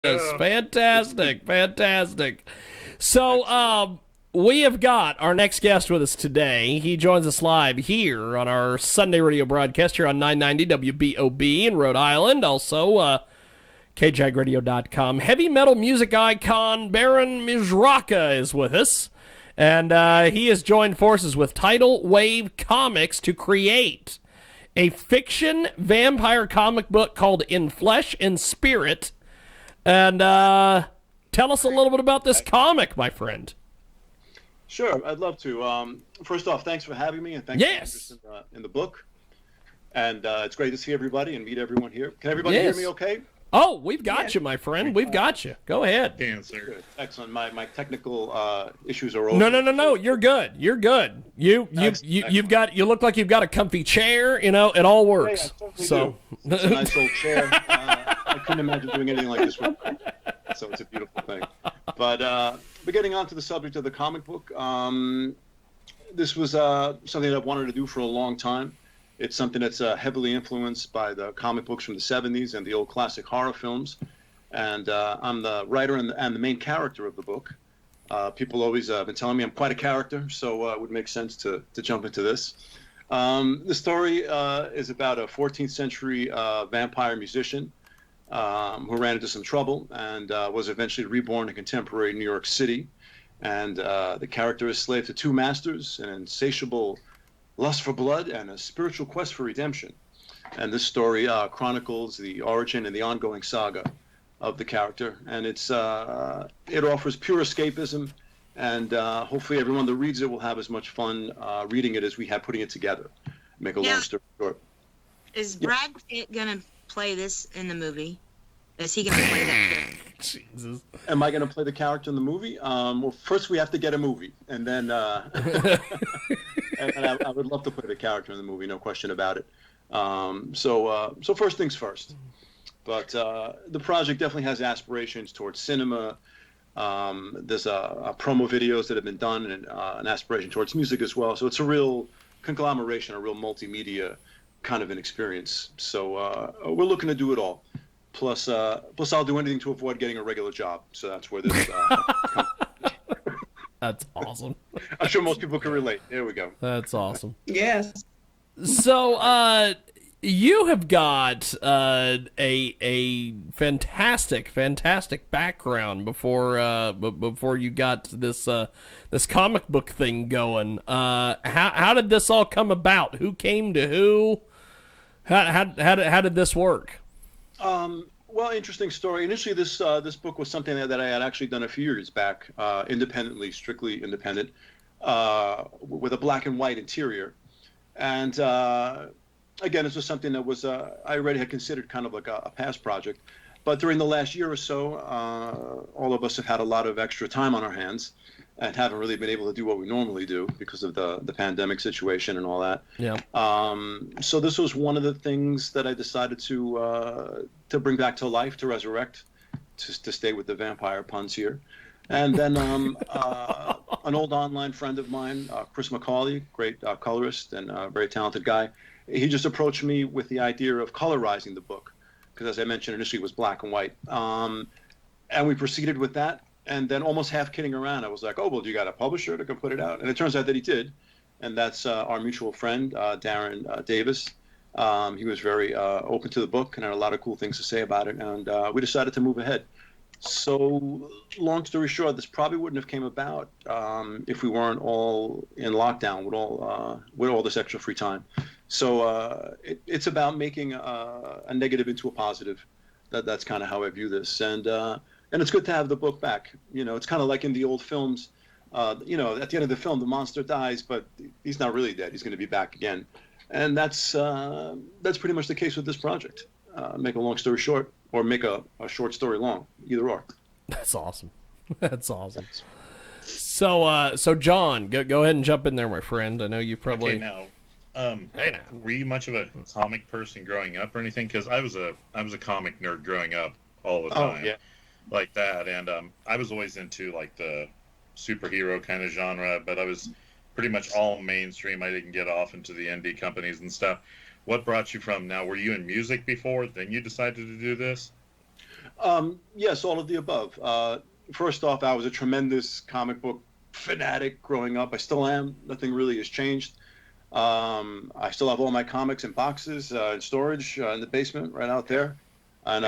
Fantastic, fantastic. So, we have got our next guest with us today. He joins us live here on our Sunday radio broadcast here on 990 WBOB in Rhode Island. Also, KJAGradio.com. Heavy metal music icon Baron Misuraca is with us. And he has joined forces with Tidalwave Comics to create a fiction vampire comic book called In Flesh and Spirit. And tell us a little bit about this comic, my friend. Sure, I'd love to. First off, thanks for having me, and thanks for your interest in the book. And it's great to see everybody and meet everyone here. Can everybody hear me okay? Oh, we've got you, my friend. We've got you. Go ahead. Good. Excellent. My technical issues are over. No. You're good. You're good. You look like you've got a comfy chair. You know, it all works. Yeah, totally do. It's a nice old chair. I couldn't imagine doing anything like this with me. So it's a beautiful thing. But getting on to the subject of the comic book, this was something that I've wanted to do for a long time. It's something that's heavily influenced by the comic books from the 70s and the old classic horror films. And I'm the writer and the main character of the book. People always been telling me I'm quite a character, so it would make sense to jump into this. The story is about a 14th century vampire musician who ran into some trouble and was eventually reborn in contemporary New York City. And the character is slave to two masters, an insatiable lust for blood and a spiritual quest for redemption. And this story chronicles the origin and the ongoing saga of the character. And it offers pure escapism, and hopefully everyone that reads it will have as much fun reading it as we have putting it together. Make a long story short. Is Brad Pitt going to play this in the movie? Is he going to play that? Jesus. Am I going to play the character in the movie? Well, first we have to get a movie, and then and I would love to play the character in the movie, no question about it. So first things first. But the project definitely has aspirations towards cinema. There's promo videos that have been done, and an aspiration towards music as well. So it's a real conglomeration, a real multimedia kind of an experience. So we're looking to do it all. Plus I'll do anything to avoid getting a regular job. So that's where this That's awesome. I'm sure most people can relate. There we go. That's awesome. Yes. So, you have got a fantastic background before you got this this comic book thing going. How did this all come about? Who came to who? How did this work? Well, interesting story. Initially, this book was something that I had actually done a few years back, independently, strictly independent, with a black and white interior. And again, this was something that was I already had considered kind of like a past project. But during the last year or so, all of us have had a lot of extra time on our hands and haven't really been able to do what we normally do because of the pandemic situation and all that. Yeah. So this was one of the things that I decided to bring back to life, to resurrect, to stay with the vampire puns here. And then an old online friend of mine, Chris McCauley, great colorist and very talented guy, he just approached me with the idea of colorizing the book, because as I mentioned initially it was black and white. And we proceeded with that. And then almost half kidding around, I was like, oh, well, do you got a publisher that can put it out? And it turns out that he did. And that's our mutual friend, Darren Davis. He was very open to the book and had a lot of cool things to say about it. And we decided to move ahead. So long story short, this probably wouldn't have came about if we weren't all in lockdown with all this extra free time. So it's about making a negative into a positive. That's kind of how I view this. And it's good to have the book back. You know, it's kind of like in the old films. You know, at the end of the film, the monster dies, but he's not really dead. He's going to be back again. And that's pretty much the case with this project. Make a long story short, or make a short story long, either or. That's awesome. That's awesome. So John, go ahead and jump in there, my friend. I know you probably. Okay, now, were you much of a comic person growing up or anything? Because I was a comic nerd growing up all the time. Oh, yeah. Like that, and I was always into like the superhero kind of genre, but I was pretty much all mainstream. I didn't get off into the indie companies and stuff. What brought you from now? Were you in music before, then you decided to do this? Yes, all of the above. First off, I was a tremendous comic book fanatic growing up. I still am. Nothing really has changed. I still have all my comics in boxes in storage in the basement right out there. And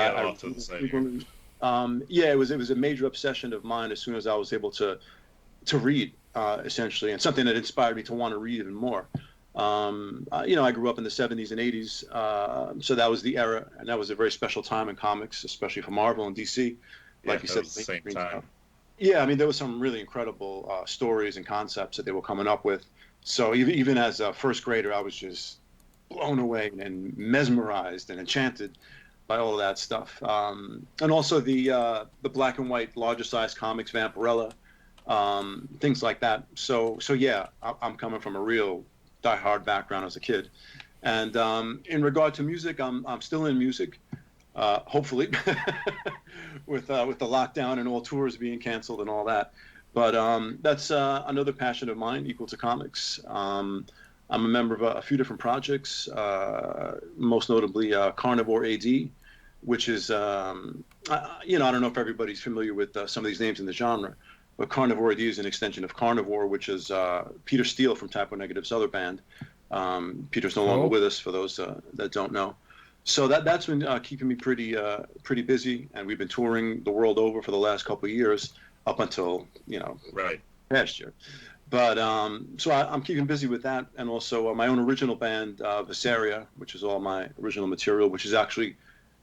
yeah, it was a major obsession of mine as soon as I was able to read, essentially, and something that inspired me to want to read even more. I grew up in the 70s and 80s, so that was the era, and that was a very special time in comics, especially for Marvel and DC. Like you said, the same time. Yeah, I mean, there was some really incredible stories and concepts that they were coming up with. So even as a first grader, I was just blown away and mesmerized and enchanted by all of that stuff. And also the black and white, larger size comics, Vampirella, things like that. So yeah, I'm coming from a real diehard background as a kid. And in regard to music, I'm still in music, hopefully, with the lockdown and all tours being canceled and all that. But that's another passion of mine, equal to comics. I'm a member of a few different projects, most notably Carnivore AD, which is, I don't know if everybody's familiar with some of these names in the genre, but Carnivore AD is an extension of Carnivore, which is Peter Steele from Typo Negative's other band. Peter's no longer with us, for those that don't know. So that's been keeping me pretty busy, and we've been touring the world over for the last couple of years, up until past year. But so I'm keeping busy with that, and also my own original band, Vasaria, which is all my original material, which is actually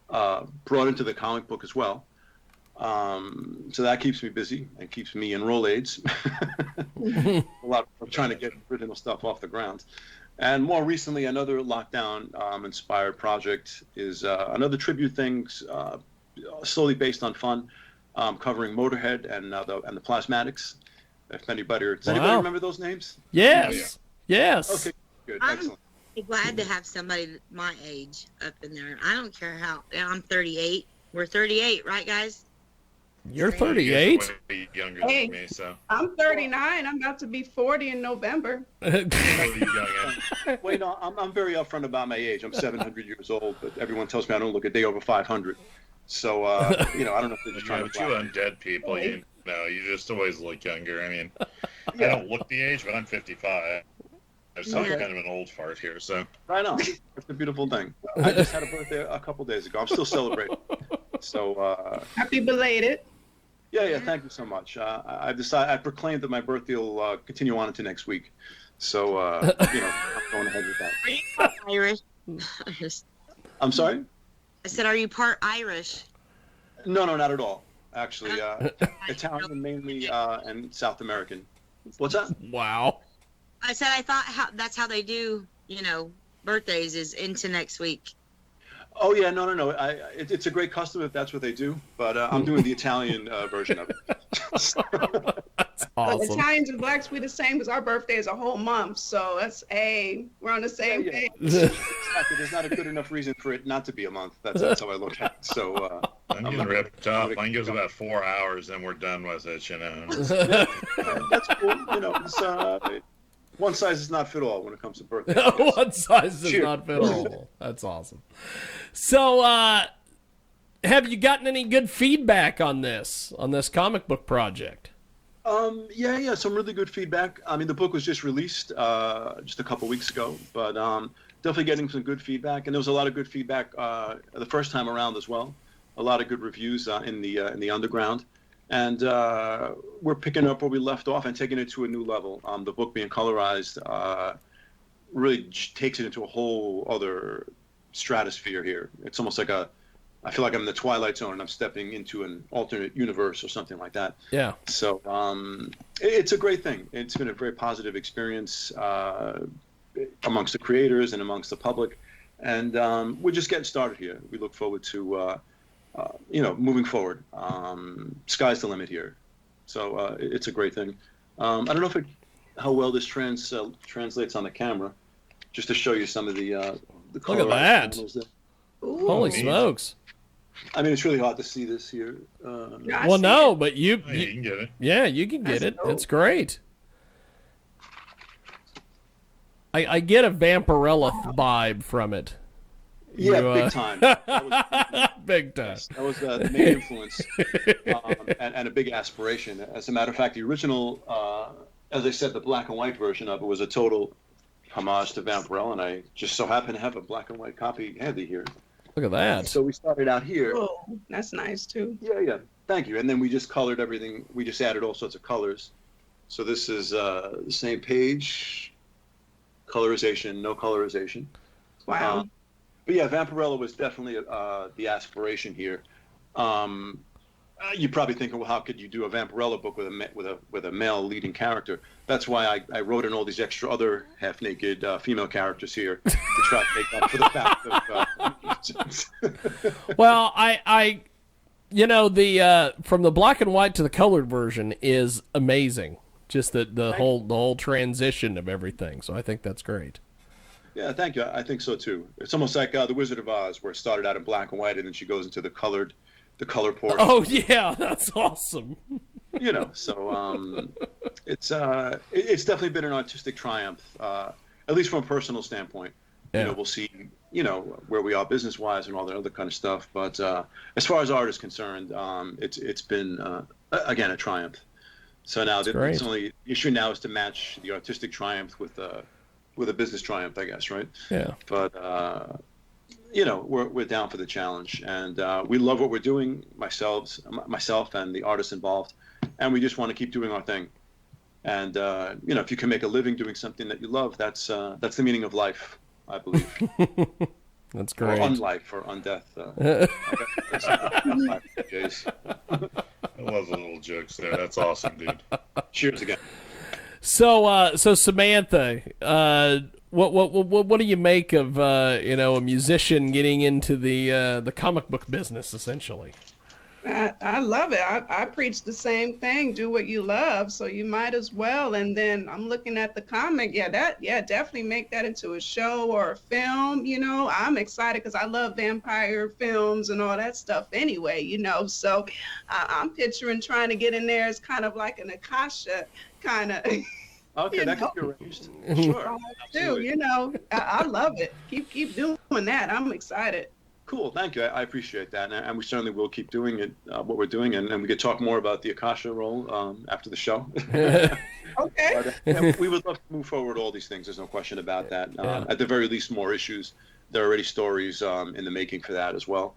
brought into the comic book as well. So that keeps me busy and keeps me in roll aids. A lot of trying to get original stuff off the ground. And more recently, another lockdown inspired project is another tribute thing, slowly based on fun, covering Motorhead and the Plasmatics. If anybody, does anybody remember those names? Yes. Yes. Okay, good, excellent. I'm glad to have somebody my age up in there. I don't care how. I'm 38. We're 38, right, guys? You're 38? Younger than me, so. I'm 39. I'm about to be 40 in November. Wait, no, I'm very upfront about my age. I'm 700 years old, but everyone tells me I don't look a day over 500. So, I don't know if they're just trying to. But you undead people, you just always look younger. I mean, I don't look the age, but I'm 55. I'm still kind of an old fart here, so. Right on. It's a beautiful thing. I just had a birthday a couple days ago. I'm still celebrating. So. Happy belated. Yeah. Thank you so much. I proclaimed that my birthday will continue on into next week. So, I'm going ahead with that. Are you part Irish? I'm sorry? I said, are you part Irish? No, not at all. Actually, Italian mainly and South American. What's that? Wow. I said I thought that's how they do, birthdays is into next week. Oh yeah, no. It's a great custom if that's what they do, but I'm doing the Italian version of it. That's awesome. Italians and blacks, we the same because our birthday is a whole month, so we're on the same page. Exactly. There's not a good enough reason for it not to be a month. That's how I look at it. So I'm getting ripped off. Mine goes about 4 hours, and we're done with it. That's cool. It's, one size does not fit all when it comes to birthdays. One size does not fit all. That's awesome. So, have you gotten any good feedback on this comic book project? Yeah, some really good feedback. I mean, the book was just released just a couple weeks ago, but definitely getting some good feedback. And there was a lot of good feedback the first time around as well. A lot of good reviews in the underground. And we're picking up where we left off and taking it to a new level. The book being colorized really takes it into a whole other stratosphere here. It's almost like I feel like I'm in the Twilight Zone and I'm stepping into an alternate universe or something like that. Yeah. So it's a great thing. It's been a very positive experience amongst the creators and amongst the public. And we're just getting started here. We look forward to moving forward. Sky's the limit here. So it's a great thing. I don't know how well this translates on the camera, just to show you some of the look at that. Holy smokes. I mean, it's really hard to see this here. Well, no, but you can get it. Yeah, you can get it. It's great. I get a Vampirella vibe from it. Yeah, You, big time. That was, big time. yes, that was the main influence and a big aspiration. As a matter of fact, the original, as I said, the black and white version of it was a total homage to Vampirella, and I just so happen to have a black and white copy handy here. Look at that. So we started out here. Oh, that's nice too. Yeah. Thank you. And then we just colored everything. We just added all sorts of colors. So this is the same page, colorization, no colorization. Wow. But yeah, Vampirella was definitely the aspiration here. You're probably thinking, well, how could you do a Vampirella book with a male leading character? That's why I wrote in all these extra other half-naked female characters here to try to make up for the fact of. Well, I the from the black and white to the colored version is amazing. Just the whole transition of everything. So I think that's great. Yeah, thank you. I think so too. It's almost like The Wizard of Oz, where it started out in black and white, and then she goes into the color portion. Oh yeah, that's awesome. So it's definitely been an artistic triumph, at least from a personal standpoint. Yeah. We'll see, where we are business wise and all that other kind of stuff. But as far as art is concerned, it's been again a triumph. So now it's only the issue now is to match the artistic triumph with a business triumph, I guess, right? Yeah. But we're down for the challenge, and we love what we're doing, myself and the artists involved, and we just want to keep doing our thing. And if you can make a living doing something that you love, that's the meaning of life, I believe. That's great. Or unlife or undeath. I love the little jokes there. That's awesome, dude. Cheers again. So Samantha, what do you make of a musician getting into the comic book business essentially? I love it. I preach the same thing. Do what you love, so you might as well. And then I'm looking at the comic. Definitely make that into a show or a film. I'm excited because I love vampire films and all that stuff anyway. So I'm picturing trying to get in there as kind of like an Akasha kind of. Okay, that could be arranged. Sure. I love it. Keep doing that. I'm excited. Cool, thank you. I appreciate that, and we certainly will keep doing it, what we're doing, and we could talk more about the Akasha role after the show. Okay. But, we would love to move forward all these things. There's no question about that. At the very least, more issues. There are already stories in the making for that as well.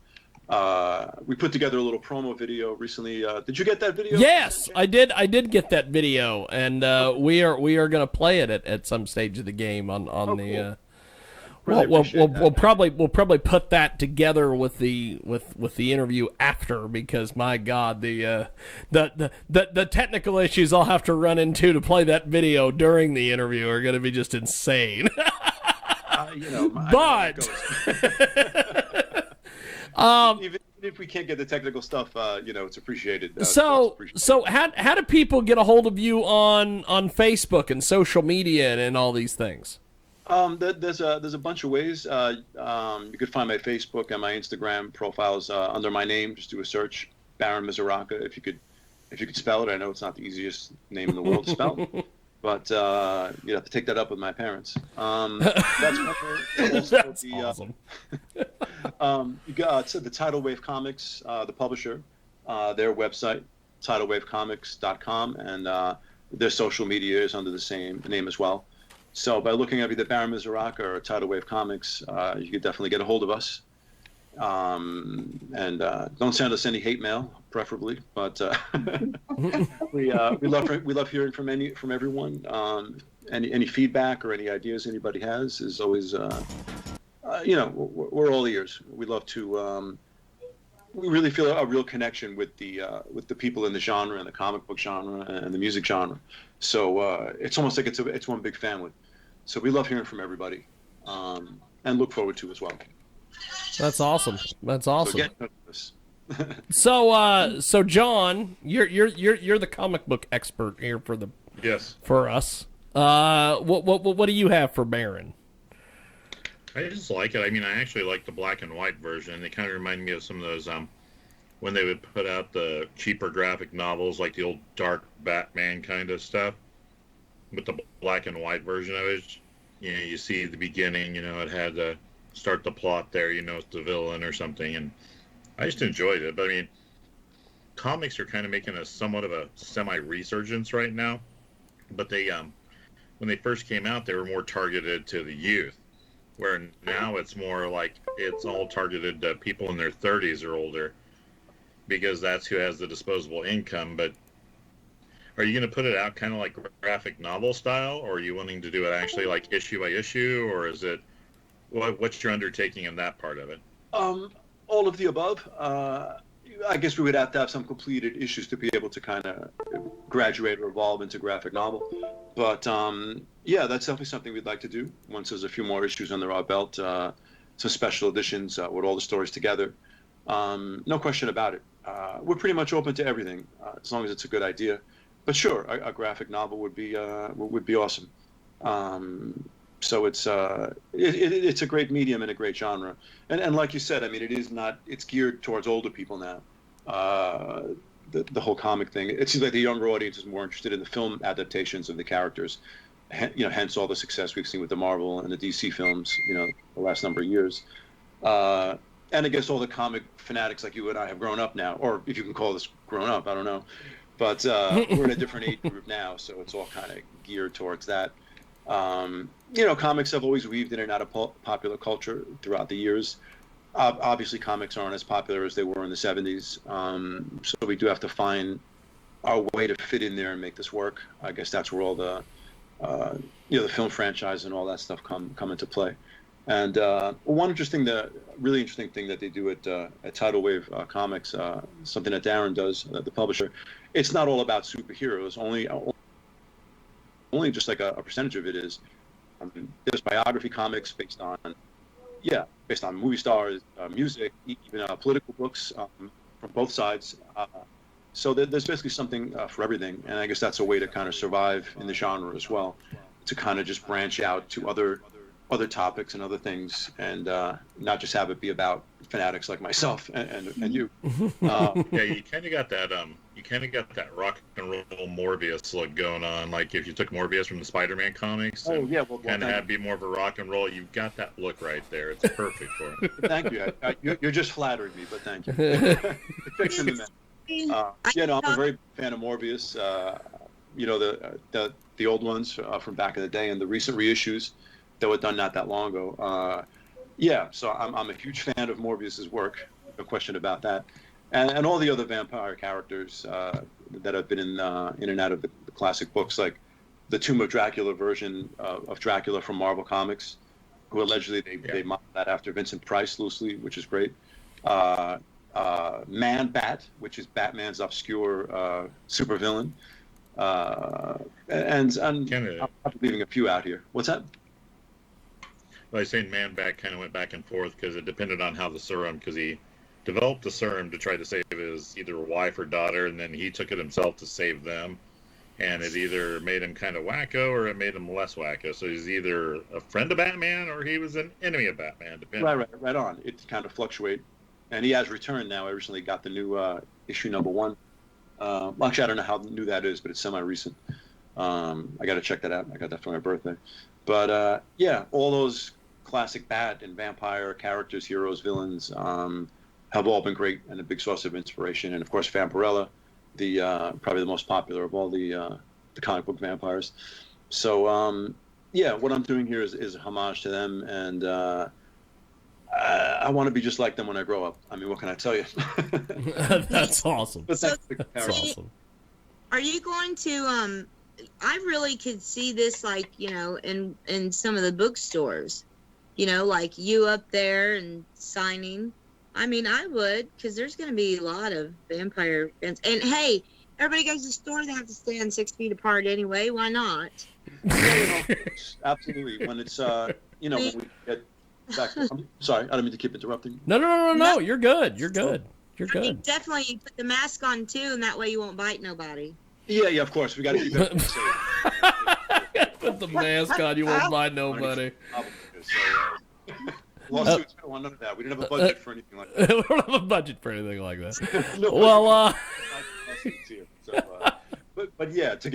We put together a little promo video recently. Did you get that video? Yes, I did. I did get that video, and we are going to play it at some stage of the game on the. Cool. We'll probably put that together with the interview after, because my God, the technical issues I'll have to run into to play that video during the interview are going to be just insane. But even if we can't get the technical stuff, it's appreciated. So how do people get a hold of you on Facebook and social media and all these things? There's a bunch of ways. You could find my Facebook and my Instagram profiles under my name. Just do a search, Baron Misuraca. If you could spell it. I know it's not the easiest name in the world to spell, but you have to take that up with my parents. That's awesome. You got the Tidalwave Comics, the publisher, their website, tidalwavecomics.com, and their social media is under the same name as well. So by looking at either Baron Misuraca or Tidalwave Comics, you could definitely get a hold of us. And don't send us any hate mail, preferably. But we love hearing from everyone. Any feedback or any ideas anybody has is always, we're all ears. We love to. We really feel a real connection with the people in the genre and the comic book genre and the music genre. So it's almost like it's one big family. So we love hearing from everybody, and look forward to as well. That's awesome. That's awesome. So get into this. So John, you're the comic book expert here for us. What do you have for Baron? I just like it. I mean, I actually like the black and white version. They kind of remind me of some of those when they would put out the cheaper graphic novels, like the old dark Batman kind of stuff. With the black and white version of it, you see the beginning. It had the start the plot there, with the villain or something. And I just enjoyed it. But I mean, comics are kind of making a somewhat of a semi-resurgence right now. But they, when they first came out, they were more targeted to the youth. Where now it's more like it's all targeted to people in their 30s or older, because that's who has the disposable income. But are you going to put it out kind of like graphic novel style, or are you wanting to do it actually like issue by issue, or is it what's your undertaking in that part of it? All of the above. I guess we would have to have some completed issues to be able to kind of graduate or evolve into graphic novel. But yeah, that's definitely something we'd like to do once there's a few more issues under our belt. Some special editions with all the stories together. No question about it. We're pretty much open to everything as long as it's a good idea. But sure, a graphic novel would be awesome. So it's a great medium and a great genre. And like you said, I mean, it's geared towards older people now. The whole comic thing. It seems like the younger audience is more interested in the film adaptations of the characters. Hence all the success we've seen with the Marvel and the DC films, the last number of years. And I guess all the comic fanatics like you and I have grown up now, or if you can call this grown up, I don't know. But we're in a different age group now, so it's all kind of geared towards that. Comics have always weaved in and out of popular culture throughout the years. Obviously, comics aren't as popular as they were in the 70s, so we do have to find our way to fit in there and make this work. I guess that's where all the film franchise and all that stuff come into play. And one really interesting thing that they do at Tidalwave Comics, something that Darren does, the publisher, it's not all about superheroes. Only just like a percentage of it is. There's biography comics based on movie stars, music, even political books from both sides. So there's basically something for everything, and I guess that's a way to kind of survive in the genre as well, to kind of just branch out to other topics and other things, and not just have it be about fanatics like myself and you. Yeah, you kind of got that. You kind of got that rock and roll Morbius look going on. Like if you took Morbius from the Spider-Man comics, kind of had be more of a rock and roll. You've got that look right there. It's perfect for it. Thank you. You're just flattering me, but thank you. It fits in the man. I'm a very big fan of Morbius. The old ones from back in the day and the recent reissues that were done not that long ago. So I'm a huge fan of Morbius's work, no question about that, and all the other vampire characters that have been in and out of the classic books, like the Tomb of Dracula version of Dracula from Marvel Comics, who allegedly they modeled that after Vincent Price loosely, which is great. Man-Bat, which is Batman's obscure supervillain, and I'm leaving a few out here. What's that? I was saying Man-Bat kind of went back and forth because it depended on how the serum, because he developed the serum to try to save his either wife or daughter, and then he took it himself to save them, and it either made him kind of wacko or it made him less wacko. So he's either a friend of Batman or he was an enemy of Batman, depending. Right on. It kind of fluctuate, and he has returned now. I recently got the new issue number 1. Actually, I don't know how new that is, but it's semi-recent. I got to check that out. I got that for my birthday. But all those classic Bat and vampire characters, heroes, villains, have all been great and a big source of inspiration. And of course, Vampirella, probably the most popular of all the comic book vampires. So what I'm doing here is a homage to them, and I want to be just like them when I grow up. I mean, what can I tell you? That's awesome. That's awesome. Are you going to? I really could see this, like, in some of the bookstores, like you up there and signing. I mean, I would, because there's going to be a lot of vampire fans. And hey, everybody goes to the store, they have to stand 6 feet apart anyway. Why not? Absolutely. When it's, when we get back. I'm sorry, I don't mean to keep interrupting. No. You're good. You're good. I mean, definitely, you put the mask on too, and that way you won't bite nobody. Yeah, of course. We got to keep it safe. Put the mask on, you won't mind nobody. Lawsuits, don't want none of that. We didn't have a budget for anything like that. We don't have a budget for anything like that. No, well, but yeah, to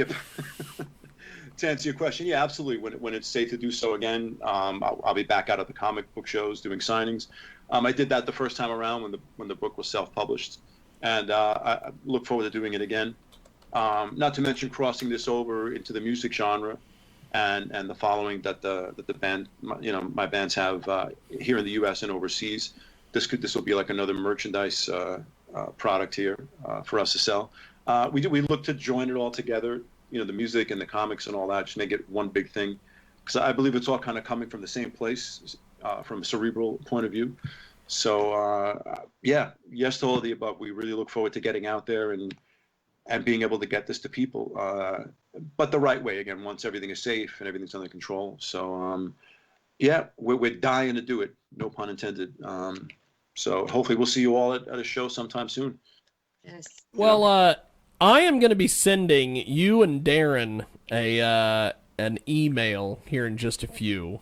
To answer your question, yeah, absolutely. When it's safe to do so again, I'll be back out at the comic book shows doing signings. I did that the first time around when the book was self-published, and I look forward to doing it again. Not to mention crossing this over into the music genre, and the following that the band, my bands have here in the U.S. and overseas. This will be like another merchandise product here for us to sell. We look to join it all together. The music and the comics and all that, just make it one big thing, because I believe it's all kind of coming from the same place, from a cerebral point of view. So yes to all of the above. We really look forward to getting out there and being able to get this to people, but the right way, again, once everything is safe and everything's under control. So we're dying to do it, no pun intended. So hopefully we'll see you all at a show sometime soon. Yes. Well, I am going to be sending you and Darren an email here in just a few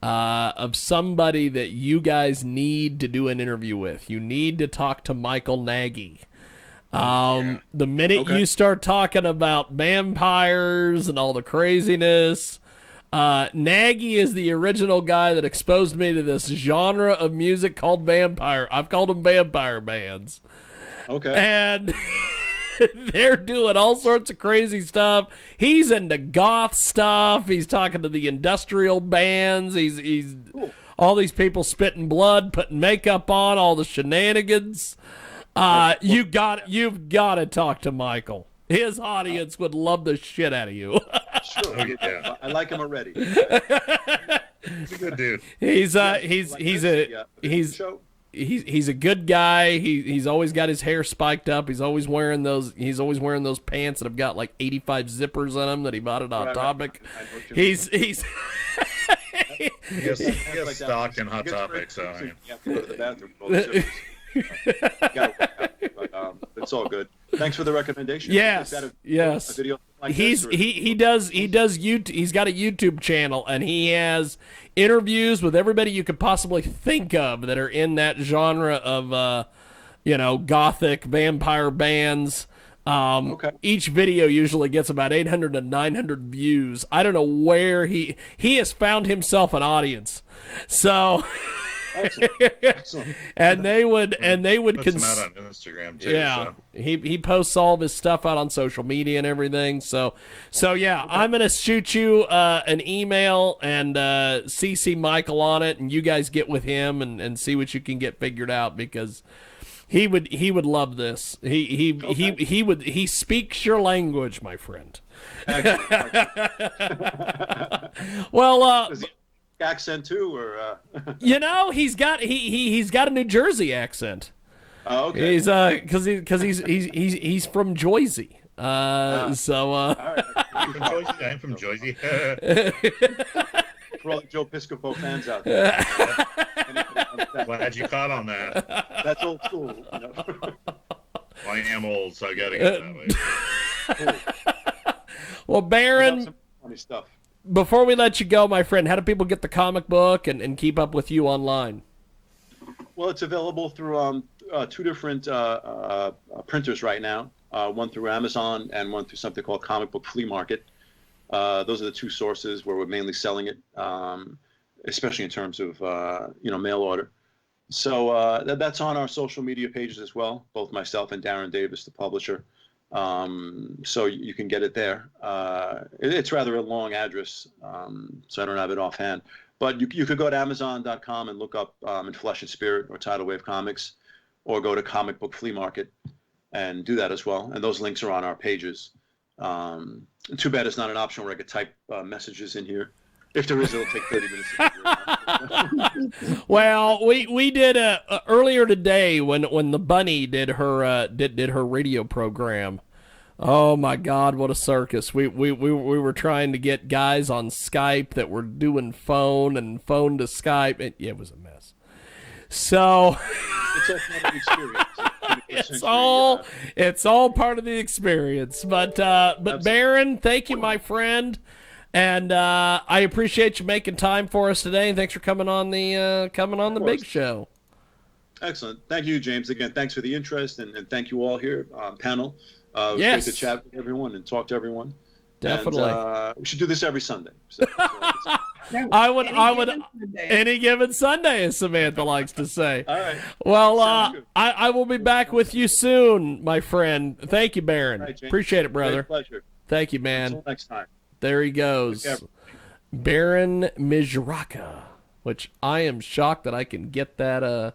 of somebody that you guys need to do an interview with. You need to talk to Michael Naggy. The minute you start talking about vampires and all the craziness, Naggy is the original guy that exposed me to this genre of music called vampire. I've called them vampire bands. Okay. And they're doing all sorts of crazy stuff. He's into goth stuff. He's talking to the industrial bands. He's Cool. All these people spitting blood, putting makeup on, all the shenanigans. You've got to talk to Michael. His audience would love the shit out of you. Sure. Yeah. I like him already. He's a good dude. He's a good guy. He's always got his hair spiked up. He's always wearing those pants that have got like 85 zippers in them that he bought at Hot Topic. He's He gets stocked in Hot Topic, so You have to go to the bathroom. For all the but, it's all good. Thanks for the recommendation. Yes. A Yes. video like He's this, or- he does YouTube. He's got a YouTube channel, and he has interviews with everybody you could possibly think of that are in that genre of gothic vampire bands. Each video usually gets about 800 to 900 views. I don't know where he has found himself an audience. So Excellent. and they would puts him out on Instagram too. yeah, So. he posts all of his stuff out on social media and everything. So yeah, I'm gonna shoot you an email and CC Michael on it, and you guys get with him and see what you can get figured out, because he would love this. He speaks your language, my friend. Well, Accent too, or he's got a New Jersey accent. oh, okay. He's because he's from Jersey. So All right. I'm from Jersey. For all the Joe Piscopo fans out there. Glad you caught on that. That's old school. I am old, so I gotta get that way. Cool. well, Baron, Some funny stuff. before we let you go, my friend, how do people get the comic book and keep up with you online? Well, it's available through two different printers right now. One through Amazon and one through something called Comic Book Flea Market. Those are the two sources where we're mainly selling it, especially in terms of mail order. So that's on our social media pages as well, both myself and Darren Davis, the publisher. So you can get it there. It's rather a long address, so I don't have it offhand. But you could go to Amazon.com and look up In Flesh and Spirit or Tidalwave Comics, or go to Comic Book Flea Market and do that as well. And those links are on our pages. Too bad it's not an option where I could type messages in here. If there is, it'll take 30 minutes to figure it out. Well, we did earlier today when the bunny did her did her radio program. Oh my God, what a circus! We were trying to get guys on Skype that were doing phone to Skype, and it was a mess. So It's all part of the experience. it's all part of the experience. But Baron, thank you, my friend. And I appreciate you making time for us today. And thanks for coming on the big show. Excellent. Thank you, James. Again, thanks for the interest, and thank you all here, panel. It was Yes. great to chat with everyone and talk to everyone. Definitely. And, we should do this every Sunday. So, I would, Given Sunday. any given Sunday, as Samantha likes to say. all right. Well, Sounds good. I will be back with you soon, my friend. Thank you, Baron. All right, James. Appreciate it, brother. Great pleasure. Thank you, man. Until next time. There he goes. Take care. Baron Misuraca, which I am shocked that I can get that